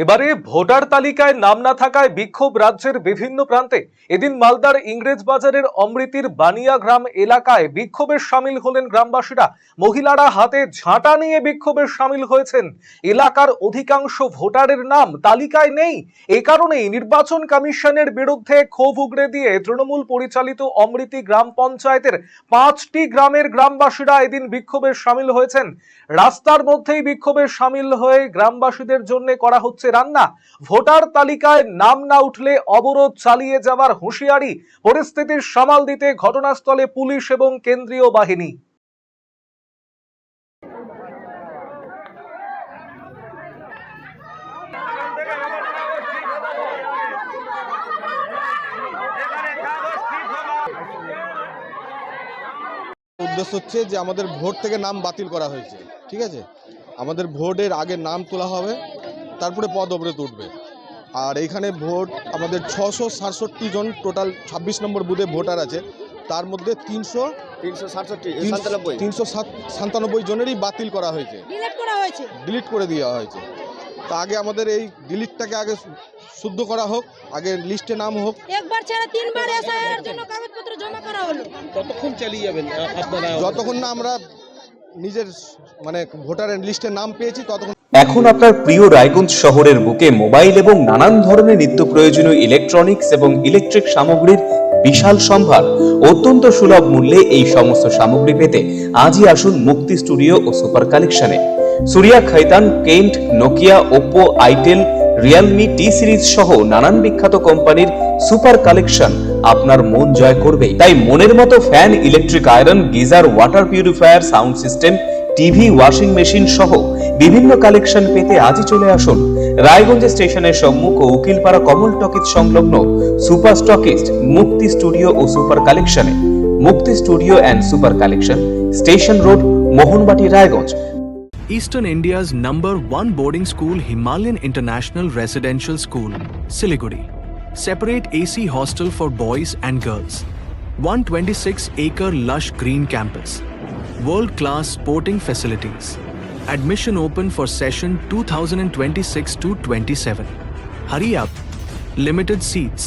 এবারে ভোটার তালিকায় নাম না থাকায় বিক্ষোভ রাজ্যের বিভিন্ন প্রান্তে। এদিন মালদার ইংরেজ বাজারের অমৃতির বানিয়া গ্রাম এলাকায় বিক্ষোভে সামিল হলেন গ্রামবাসীরা। মহিলারা হাতে ঝাঁটা নিয়ে বিক্ষোভে সামিল হয়েছেন। এলাকার অধিকাংশ ভোটারের নাম তালিকায় নেই। এই কারণেই নির্বাচন কমিশনের বিরুদ্ধে ক্ষোভ উগরে দিয়ে তৃণমূল পরিচালিত অমৃতি গ্রাম পঞ্চায়েতের 5টি গ্রামের গ্রামবাসীরা এদিন বিক্ষোভে সামিল হয়েছেন। রাস্তার মধ্যেই বিক্ষোভে সামিল হয়ে গ্রামবাসীদের জন্য করা হচ্ছে রান্না। ভোটার তালিকায় নাম না উঠলে অবরোধ চালিয়ে যাওয়ার হুঁশিয়ারি। পরিস্থিতির সামাল দিতে ঘটনাস্থলে পুলিশ এবং কেন্দ্রীয় বাহিনী। উদ্দেশ্য হচ্ছে যে আমাদের ভোট থেকে নাম বাতিল করা হয়েছে, ঠিক আছে। আমাদের ভোটের আগে নাম তোলা হবে, তারপরে পদ অবরোধ উঠবে। আর এইখানে ভোট আমাদের 667 জন টোটাল 26 নম্বর বুথে ভোটার আছে। তার মধ্যে 397 জনেরই বাতিল করা হয়েছে, ডিলিট করে দেওয়া হয়েছে। তা আগে আমাদের এই ডিলিটটাকে আগে শুদ্ধ করা হোক, আগে লিস্টে নাম হোক। একবার ছাড়া তিনবার এসআইআর জন্য কাগজপত্র জমা করা হলো। কতক্ষণ চালিয়ে যাবেন আপনারা? যতক্ষণ না আমরা নিজের ভোটারের লিস্টে নাম পেয়েছি ততক্ষণ। এখন আপনার প্রিয় রায়গঞ্জ শহরের বুকে মোবাইল এবং নানান ধরনের নিত্য প্রয়োজনীয় ইলেকট্রনিক্স এবং ইলেকট্রিক সামগ্রীর বিশাল সম্ভার অত্যন্ত সুলভ মূল্যে এই সমস্ত সামগ্রী পেতে আজই আসুন মুক্তি স্টুডিও ও সুপার কালেকশনে। Surya, Khaitan, Kent, Nokia, Oppo, itel, Realme, T Series সহ নানান বিখ্যাত কোম্পানির সুপার কালেকশন আপনার মন জয় করবে। তাই মনের মতো fan, electric iron, geyser, water purifier, sound system, TV, washing machine সহ বিভিন্ন কালেকশন পেতে আজই চলে আসুন রায়গঞ্জ স্টেশনের সম্মুখ ও উকিলপাড়া কমল টকিজ সংলগ্ন সুপার স্টকিস্ট মুক্তি স্টুডিও ও সুপার কালেকশনে। মুক্তি studio and super collection, station road, Mohanbati, Raiganj. Eastern India's #1 boarding school, Himalayan International Residential School, Siliguri. Separate AC hostel for boys and girls. 126-acre lush green campus. World-class sporting facilities. Admission open for session 2026 to 27. Hurry up. Limited seats.